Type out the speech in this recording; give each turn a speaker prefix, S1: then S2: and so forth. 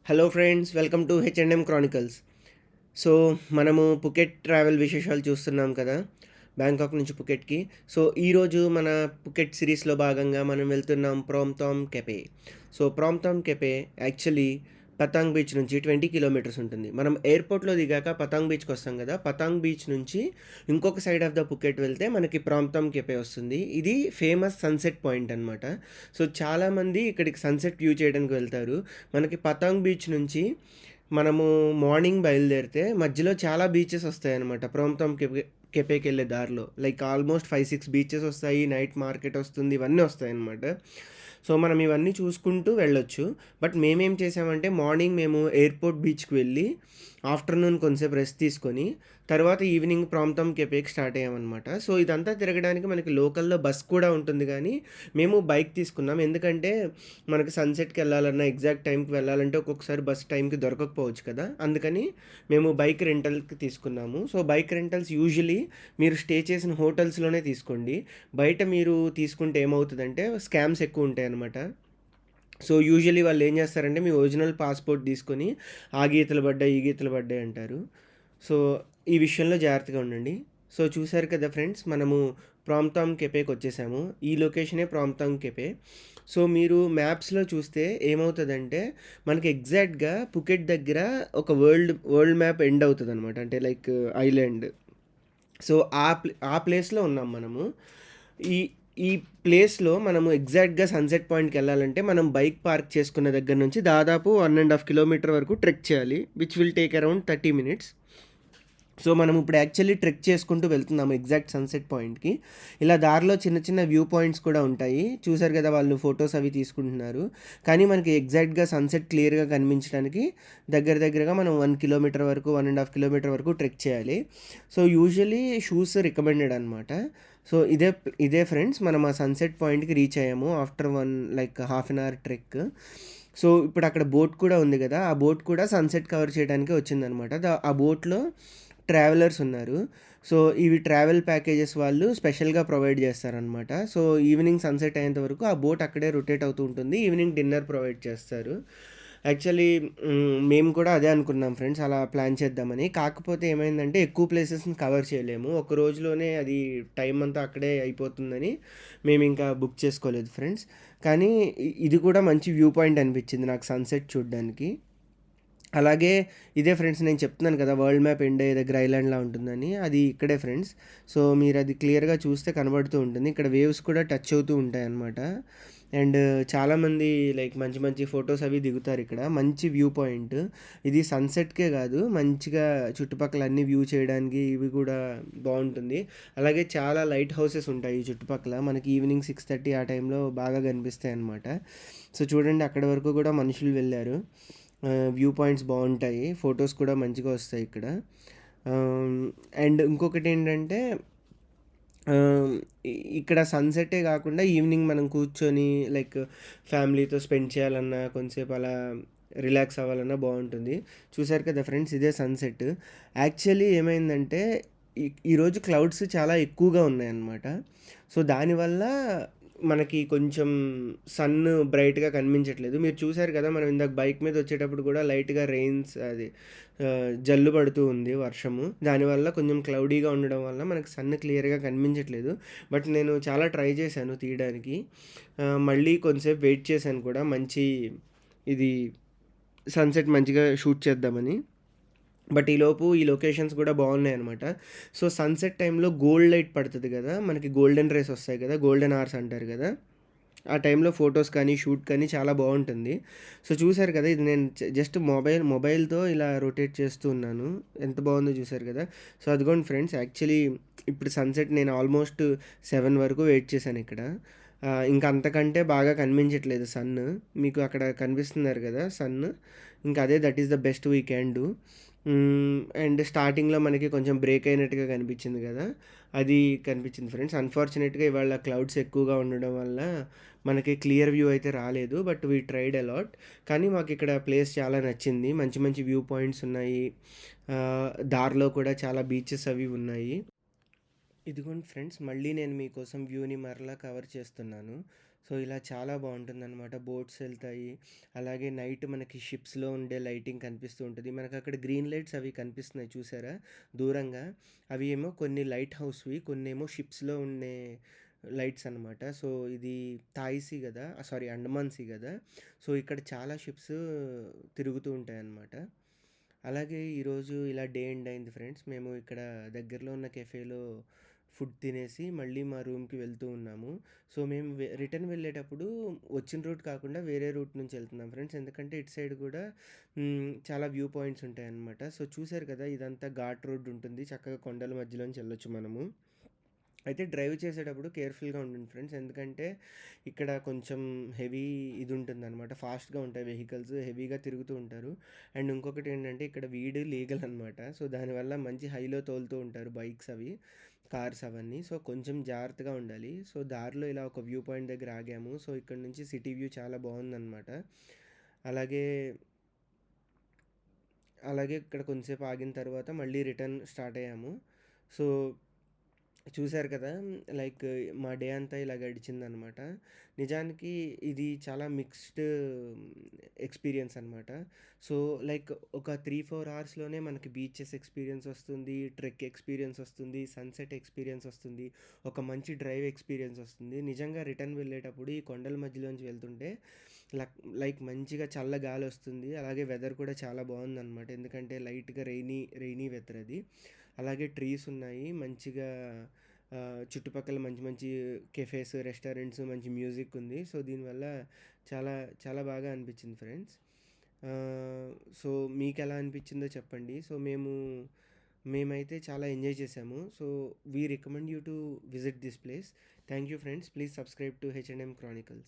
S1: Hello friends, welcome to H&M Chronicles. So మనము Phuket travel విశేషాలు చూస్తున్నాం కదా, బ్యాంకాక్ నుంచి పుకెట్కి. సో ఈరోజు మన పుకెట్ సిరీస్లో భాగంగా మనం వెళ్తున్నాం ప్రోమ్థామ్ కెపే. సో ప్రోమ్థామ్ కెపే యాక్చువల్లీ పతాంగ్ బీచ్ నుంచి 20 కిలోమీటర్స్ ఉంటుంది. మనం ఎయిర్పోర్ట్లో దిగాక పతాంగ్ బీచ్కి వస్తాం కదా, పతాంగ్ బీచ్ నుంచి ఇంకొక సైడ్ ఆఫ్ ద పుకెట్ వెళ్తే మనకి ప్రోమ్థామ్ కెపే వస్తుంది. ఇది ఫేమస్ సన్సెట్ పాయింట్ అనమాట. సో చాలామంది ఇక్కడికి సన్సెట్ వ్యూ చేయడానికి వెళ్తారు. మనకి పతాంగ్ బీచ్ నుంచి మనము మార్నింగ్ బయలుదేరితే మధ్యలో చాలా బీచెస్ వస్తాయన్నమాట. ప్రోమ్థామ్ కెపేకి వెళ్ళే దారిలో లైక్ ఆల్మోస్ట్ 5-6 బీచెస్ వస్తాయి, నైట్ మార్కెట్ వస్తుంది, ఇవన్నీ వస్తాయన్నమాట. సో మనం ఇవన్నీ చూసుకుంటూ వెళ్ళొచ్చు. బట్ మేమేం చేసామంటే మార్నింగ్ మేము ఎయిర్పోర్ట్ బీచ్కి వెళ్ళి ఆఫ్టర్నూన్ కొంచెంసేపు రెస్ట్ తీసుకొని తర్వాత ఈవినింగ్ ప్రాంప్టమ్ కెపేకి స్టార్ట్ అయ్యామన్నమాట. సో ఇదంతా తిరగడానికి మనకి లోకల్లో బస్ కూడా ఉంటుంది, కానీ మేము బైక్ తీసుకున్నాం. ఎందుకంటే మనకి సన్సెట్కి వెళ్ళాలన్నా ఎగ్జాక్ట్ టైంకి వెళ్ళాలంటే ఒక్కొక్కసారి బస్ టైంకి దొరకకపోవచ్చు కదా, అందుకని మేము బైక్ రెంటల్కి తీసుకున్నాము. సో బైక్ రెంటల్స్ యూజువలీ మీరు స్టే చేసిన హోటల్స్లోనే తీసుకోండి. బయట మీరు తీసుకుంటే ఏమవుతుందంటే స్కామ్స్ ఎక్కువ ఉంటాయి అన్నమాట. సో యూజువల్లీ వాళ్ళు ఏం చేస్తారంటే మీ ఒరిజినల్ పాస్పోర్ట్ తీసుకొని ఆ గీతలు పడ్డాయి, ఈ గీతలు పడ్డాయి అంటారు. సో ఈ విషయంలో జాగ్రత్తగా ఉండండి. సో చూసారు కదా ఫ్రెండ్స్, మనము ప్రాంప్టాంగ్ కెపేకి వచ్చేసాము. ఈ లొకేషనే ప్రాంప్టాంగ్ కెపే. సో మీరు మ్యాప్స్లో చూస్తే ఏమవుతుందంటే మనకి ఎగ్జాక్ట్గా పుకెట్ దగ్గర ఒక వరల్డ్ మ్యాప్ ఎండ్ అవుతుంది అనమాట, అంటే లైక్ ఐలాండ్. సో ఆ ప్లేస్లో ఉన్నాం మనము. ఈ ఈ ప్లేస్లో మనము ఎగ్జాక్ట్గా సన్సెట్ పాయింట్కి వెళ్ళాలంటే మనం బైక్ పార్క్ చేసుకున్న దగ్గర నుంచి దాదాపు 1.5 కిలోమీటర్ వరకు ట్రెక్ చేయాలి, which will take around 30 minutes. So మనం ఇప్పుడు యాక్చువల్లీ ట్రెక్ చేసుకుంటూ వెళ్తున్నాము ఎగ్జాక్ట్ సన్సెట్ పాయింట్కి. ఇలా దారిలో చిన్న చిన్న వ్యూ పాయింట్స్ కూడా ఉంటాయి, చూసారు కదా, వాళ్ళు ఫొటోస్ అవి తీసుకుంటున్నారు. కానీ మనకి ఎగ్జాక్ట్గా సన్సెట్ క్లియర్గా కనిపించడానికి దగ్గరగా మనం 1 కిలోమీటర్ వరకు 1.5 కిలోమీటర్ వరకు ట్రెక్ చేయాలి. సో యూజువలీ షూస్ రికమెండెడ్ అనమాట. సో ఇదే ఫ్రెండ్స్, మనం ఆ సన్సెట్ పాయింట్కి రీచ్ అయ్యాము after like half an hour trek. So ఇప్పుడు అక్కడ బోట్ కూడా ఉంది కదా, ఆ బోట్ కూడా సన్సెట్ కవర్ చేయడానికి వచ్చిందనమాట. ఆ బోట్లో ట్రావెలర్స్ ఉన్నారు. సో ఇవి ట్రావెల్ ప్యాకేజెస్ వాళ్ళు స్పెషల్గా ప్రొవైడ్ చేస్తారనమాట. సో ఈవినింగ్ సన్సెట్ అయ్యేంత వరకు ఆ బోట్ అక్కడే రొటేట్ అవుతూ ఉంటుంది. ఈవినింగ్ డిన్నర్ ప్రొవైడ్ చేస్తారు. యాక్చువల్లీ మేము కూడా అదే అనుకున్నాం ఫ్రెండ్స్, అలా ప్లాన్ చేద్దామని. కాకపోతే ఏమైందంటే ఎక్కువ ప్లేసెస్ని కవర్ చేయలేము, ఒక రోజులోనే అది టైం అంతా అక్కడే అయిపోతుందని మేము ఇంకా బుక్ చేసుకోలేదు ఫ్రెండ్స్. కానీ ఇది కూడా మంచి వ్యూ పాయింట్ అనిపించింది నాకు సన్సెట్ చూడడానికి. అలాగే ఇదే ఫ్రెండ్స్, నేను చెప్తున్నాను కదా వరల్డ్ మ్యాప్ ఎండ్ అయ్యే దగ్గర ఐలాండ్లా ఉంటుందని, అది ఇక్కడే ఫ్రెండ్స్. సో మీరు అది క్లియర్గా చూస్తే కనబడుతూ ఉంటుంది. ఇక్కడ వేవ్స్ కూడా టచ్ అవుతూ ఉంటాయి అన్నమాట. అండ్ చాలామంది లైక్ మంచి మంచి ఫొటోస్ అవి దిగుతారు ఇక్కడ. మంచి వ్యూ పాయింట్ ఇది, సన్సెట్కే కాదు మంచిగా చుట్టుపక్కల అన్ని వ్యూ చేయడానికి ఇవి కూడా బాగుంటుంది. అలాగే చాలా లైట్ హౌసెస్ ఉంటాయి ఈ చుట్టుపక్కల, మనకి ఈవినింగ్ 6:30 ఆ టైంలో బాగా కనిపిస్తాయి అన్నమాట. సో చూడండి, అక్కడి వరకు కూడా మనుషులు వెళ్ళారు. వ్యూ పాయింట్స్ బాగుంటాయి, ఫొటోస్ కూడా మంచిగా వస్తాయి ఇక్కడ. అండ్ ఇంకొకటి ఏంటంటే ఇక్కడ సన్సెటే కాకుండా ఈవినింగ్ మనం కూర్చొని లైక్ ఫ్యామిలీతో స్పెండ్ చేయాలన్నా, కొంచెంసేపు అలా రిలాక్స్ అవ్వాలన్నా బాగుంటుంది. చూసారు కదా ఫ్రెండ్స్, ఇదే సన్సెట్. యాక్చువల్లీ ఏమైందంటే ఈరోజు క్లౌడ్స్ చాలా ఎక్కువగా ఉన్నాయన్నమాట. సో దానివల్ల మనకి కొంచెం సన్ బ్రైట్గా కనిపించట్లేదు. మీరు చూసారు కదా, మనం ఇందాక బైక్ మీద వచ్చేటప్పుడు కూడా లైట్గా రెయిన్స్ అది జల్లు పడుతూ ఉంది, వర్షము. దానివల్ల కొంచెం క్లౌడీగా ఉండడం వల్ల మనకి సన్ క్లియర్గా కనిపించట్లేదు. బట్ నేను చాలా ట్రై చేశాను తీయడానికి, మళ్ళీ కొంచెంసేపు వెయిట్ చేశాను కూడా, మంచి ఇది సన్సెట్ మంచిగా షూట్ చేద్దామని. బట్ ఈలోపు ఈ లొకేషన్స్ కూడా బాగున్నాయి అనమాట. సో సన్సెట్ టైంలో గోల్డ్ లైట్ పడుతుంది కదా, మనకి గోల్డెన్ రేస్ వస్తాయి కదా, గోల్డెన్ అవర్స్ అంటారు కదా, ఆ టైంలో ఫొటోస్ కానీ షూట్ కానీ చాలా బాగుంటుంది. సో చూసారు కదా, ఇది నేను జస్ట్ మొబైల్తో ఇలా రొటేట్ చేస్తూ ఉన్నాను, ఎంత బాగుందో చూసారు కదా. సో అదిగోండి ఫ్రెండ్స్, యాక్చువల్లీ ఇప్పుడు సన్సెట్ నేను ఆల్మోస్ట్ 7 వరకు వెయిట్ చేశాను ఇక్కడ. ఇంకా అంతకంటే బాగా కనిపించట్లేదు సన్, మీకు అక్కడ కనిపిస్తున్నారు కదా సన్. ఇంకా అదే, that is the best we can do. And స్టార్టింగ్లో మనకి కొంచెం బ్రేక్ అయినట్టుగా కనిపించింది కదా, అది కనిపించింది ఫ్రెండ్స్. అన్ఫార్చునేట్గా ఇవాళ క్లౌడ్స్ ఎక్కువగా ఉండడం వల్ల మనకి క్లియర్ వ్యూ అయితే రాలేదు, బట్ వీ ట్రైడ్ అలాట్. కానీ మాకు ఇక్కడ ప్లేస్ చాలా నచ్చింది, మంచి మంచి వ్యూ పాయింట్స్ ఉన్నాయి, దారిలో కూడా చాలా బీచెస్ అవి ఉన్నాయి. ఇదిగోండి ఫ్రెండ్స్, మళ్ళీ నేను మీకోసం వ్యూని మరలా కవర్ చేస్తున్నాను. సో, ఇలా చాలా బావుంటుందనమాట. బోట్స్ ఎళ్తాయి. అలాగే నైట్ మనకి షిప్స్‌లో ఉండే లైటింగ్ కనిపిస్తూ ఉంటది. మనకక్కడ గ్రీన్ లైట్స్ అవి కనిపిస్తున్నాయి చూసారా దూరంగా? అవి ఏమో కొన్ని లైట్ హౌస్‌వి, కొన్నేమో షిప్స్‌లో ఉండే లైట్స్ అనమాట. సో, ఇది థాయ్ సీ గదా! సారీ, అండమాన్ సీ గదా! సో, ఇక్కడ చాలా షిప్స్ తిరుగుతూ ఉంటాయన్నమాట. అలాగే ఈరోజు ఇలా డే ఎండ్ అయింది ఫ్రెండ్స్. మేము ఇక్కడ దగ్గరలో ఉన్న కెఫేలో ఫుడ్ తినేసి మళ్ళీ మా రూమ్‌కి వెళ్తూ ఉన్నాము. సో, మేము రిటర్న్ వెళ్ళేటప్పుడు వచ్చిన రూట్ కాకుండా వేరే రూట్ నుంచి వెళ్తున్నాం ఫ్రెండ్స్. ఎందుకంటే ఇటు సైడ్ కూడా చాలా వ్యూ పాయింట్స్ ఉంటాయన్నమాట. సో, చూసారు కదా, ఇదంతా ఘాట్ రోడ్ ఉంటుంది. చక్కగా కొండల మధ్యలోంచి వెళ్ళొచ్చు మనము. అయితే డ్రైవ్ చేసేటప్పుడు కేర్‌ఫుల్‌గా ఉండండి ఫ్రెండ్స్. ఎందుకంటే ఇక్కడ కొంచెం హెవీ ఇది ఉంటుందనమాట. ఫాస్ట్‌గా ఉంటాయి వెహికల్స్. హెవీగా తిరుగుతూ ఉంటారు. అండ్ ఇంకొకటి ఏంటంటే ఇక్కడ వీడ్ లీగల్ అనమాట. సో, దానివల్ల మంచి హైలో తోలుతూ ఉంటారు బైక్స్ అవి, కార్స్ అవన్నీ. సో, కొంచెం జాగ్రత్తగా ఉండాలి. సో, దారిలో ఇలా ఒక వ్యూ పాయింట్ దగ్గర ఆగాము. సో, ఇక్కడ నుంచి సిటీ వ్యూ చాలా బావుందనమాట. అలాగే అలాగే ఇక్కడ కొంచెంసేపు ఆగిన తర్వాత మళ్ళీ రిటర్న్ స్టార్ట్ అయ్యాము. సో, చూసారు కదా, లైక్ మా డే అంతా ఇలా గడిచిందనమాట. నిజానికి ఇది చాలా మిక్స్డ్ ఎక్స్‌పీరియన్స్ అనమాట. సో, లైక్ ఒక 3, 4 అవర్స్‌లోనే మనకి బీచెస్ ఎక్స్‌పీరియన్స్ వస్తుంది, ట్రెక్ ఎక్స్‌పీరియన్స్ వస్తుంది, సన్‌సెట్ ఎక్స్‌పీరియన్స్ వస్తుంది, ఒక మంచి డ్రైవ్ ఎక్స్‌పీరియన్స్ వస్తుంది. నిజంగా రిటర్న్ వెళ్ళేటప్పుడు ఈ కొండల మధ్యలోంచి వెళ్తుంటే లైక్ మంచిగా చల్ల గాలొస్తుంది. అలాగే వెదర్ కూడా చాలా బావుందనమాట. ఎందుకంటే లైట్‌గా రెయినీ వెదర్ అది. అలాగే ట్రీస్ ఉన్నాయి. మంచిగా చుట్టుపక్కల మంచి మంచి కెఫేస్, రెస్టారెంట్స్, మంచి మ్యూజిక్ ఉంది. సో, దీనివల్ల చాలా చాలా బాగా అనిపించింది ఫ్రెండ్స్. సో, మీకెలా అనిపించిందో చెప్పండి. సో, మేమైతే చాలా ఎంజాయ్ చేసాము. So, we recommend you to visit this place. Thank you friends. Please subscribe to H and M Chronicles.